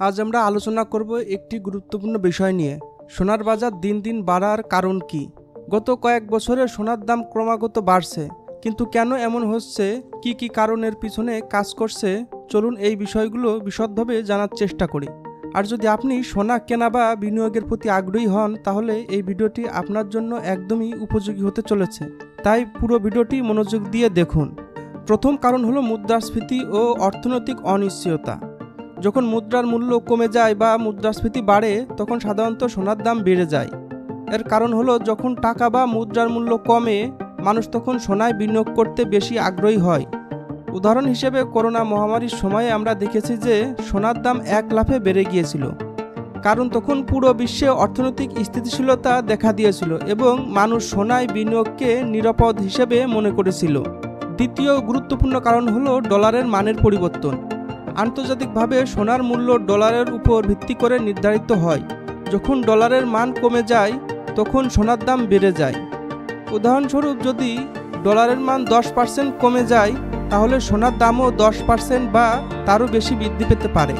আজ আমরা আলোচনা করব একটি গুরুত্বপূর্ণ বিষয় নিয়ে। সোনার বাজার দিন দিন বাড়ার কারণ কি? গত কয়েক বছরে সোনার দাম ক্রমাগত বাড়ছে, কিন্তু কেন এমন হচ্ছে, কি কি কারণের পিছনে কাজ করছে, চলুন এই বিষয়গুলো বিশদভাবে জানার চেষ্টা করি। আর যদি আপনি সোনা কেনা বা বিনিয়োগের প্রতি আগ্রহী হন, তাহলে এই ভিডিওটি আপনার জন্য একদমই উপযোগী হতে চলেছে। তাই পুরো ভিডিওটি মনোযোগ দিয়ে দেখুন। প্রথম কারণ হলো মুদ্রাস্ফীতি ও অর্থনৈতিক অনিশ্চয়তা। যখন মুদ্রার মূল্য কমে যায় বা মুদ্রাস্ফীতি বাড়ে, তখন সাধারণত সোনার দাম বেড়ে যায়। এর কারণ হলো যখন টাকা বা মুদ্রার মূল্য কমে, মানুষ তখন সোনায় বিনিয়োগ করতে বেশি আগ্রহী হয়। উদাহরণ হিসেবে করোনা মহামারীর সময়ে আমরা দেখেছি যে সোনার দাম এক লাফে বেড়ে গিয়েছিল, কারণ তখন পুরো বিশ্বে অর্থনৈতিক স্থিতিশীলতা দেখা দিয়েছিল এবং মানুষ সোনায় বিনিয়োগকে নিরাপদ হিসেবে মনে করেছিল। দ্বিতীয় গুরুত্বপূর্ণ কারণ হলো ডলারের মানের পরিবর্তন। আন্তর্জাতিকভাবে সোনার মূল্য ডলারের উপর ভিত্তি করে নির্ধারিত হয়। যখন ডলারের মান কমে যায়, তখন সোনার দাম বেড়ে যায়। উদাহরণস্বরূপ, যদি ডলারের মান 10% কমে যায়, তাহলে সোনার দামও 10% বা তারও বেশি বৃদ্ধি পেতে পারে।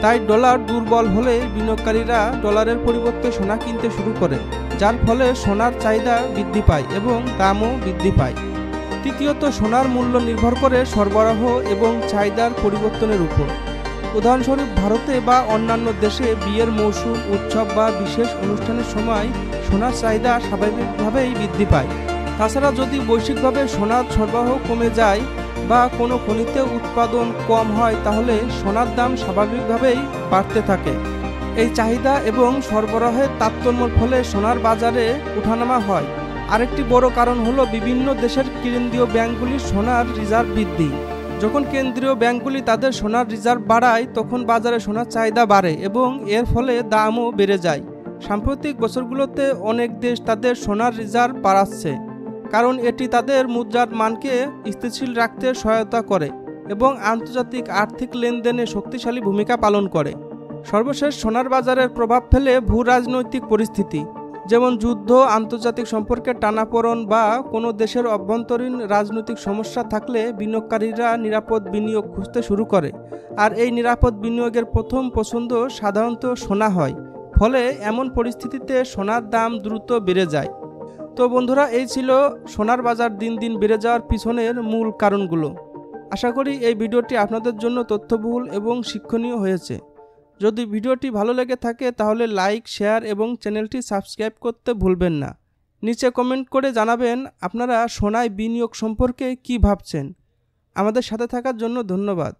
তাই ডলার দুর্বল হলে বিনিয়োগকারীরা ডলারের পরিবর্তে সোনা কিনতে শুরু করে, যার ফলে সোনার চাহিদা বৃদ্ধি পায় এবং দামও বৃদ্ধি পায়। তৃতীয়ত, সোনার মূল্য নির্ভর করে সরবরাহ এবং চাহিদার পরিবর্তনের উপর। উদাহরণস্বরূপ, ভারতে বা অন্যান্য দেশে বিয়ের মৌসুম, উৎসব বা বিশেষ অনুষ্ঠানের সময় সোনার চাহিদা স্বাভাবিকভাবেই বৃদ্ধি পায়। তাছাড়া যদি বৈশ্বিকভাবে সোনার সরবরাহ কমে যায় বা কোনো খনিতে উৎপাদন কম হয়, তাহলে সোনার দাম স্বাভাবিকভাবেই বাড়তে থাকে। এই চাহিদা এবং সরবরাহের তারতম্যের ফলে সোনার বাজারে ওঠানামা হয়। আরেকটি বড় কারণ হলো বিভিন্ন দেশের কেন্দ্রীয় ব্যাংকগুলির সোনার রিজার্ভ বৃদ্ধি। যখন কেন্দ্রীয় ব্যাংকগুলি তাদের সোনার রিজার্ভ বাড়ায়, তখন বাজারে সোনার চাহিদা বাড়ে এবং এর ফলে দামও বেড়ে যায়। সাম্প্রতিক বছরগুলোতে অনেক দেশ তাদের সোনার রিজার্ভ বাড়াচ্ছে, কারণ এটি তাদের মুদ্রার মানকে স্থিতিশীল রাখতে সহায়তা করে এবং আন্তর্জাতিক আর্থিক লেনদেনে শক্তিশালী ভূমিকা পালন করে। সর্বশেষ, সোনার বাজারের প্রভাব ফেলে ভূ রাজনৈতিক পরিস্থিতি, যেমন যুদ্ধ, আন্তর্জাতিক সম্পর্কের টানাপোড়েন বা কোনো দেশের অভ্যন্তরীণ রাজনৈতিক সমস্যা থাকলে বিনিয়োগকারীরা নিরাপদ বিনিয়োগ খুঁজতে শুরু করে। আর এই নিরাপদ বিনিয়োগের প্রথম পছন্দ সাধারণত সোনা হয়। ফলে এমন পরিস্থিতিতে সোনার দাম দ্রুত বেড়ে যায়। তো বন্ধুরা, এই ছিল সোনার বাজার দিন দিন বেড়ে যাওয়ার পিছনের মূল কারণগুলো। আশা করি এই ভিডিওটি আপনাদের জন্য তথ্যবহুল এবং শিক্ষণীয় হয়েছে। যদি ভিডিওটি ভালো লেগে থাকে, তাহলে লাইক, শেয়ার এবং চ্যানেলটি সাবস্ক্রাইব করতে ভুলবেন না। নিচে কমেন্ট করে জানাবেন আপনারা সোনায় বিনিয়োগ সম্পর্কে কী ভাবছেন। আমাদের সাথে থাকার জন্য ধন্যবাদ।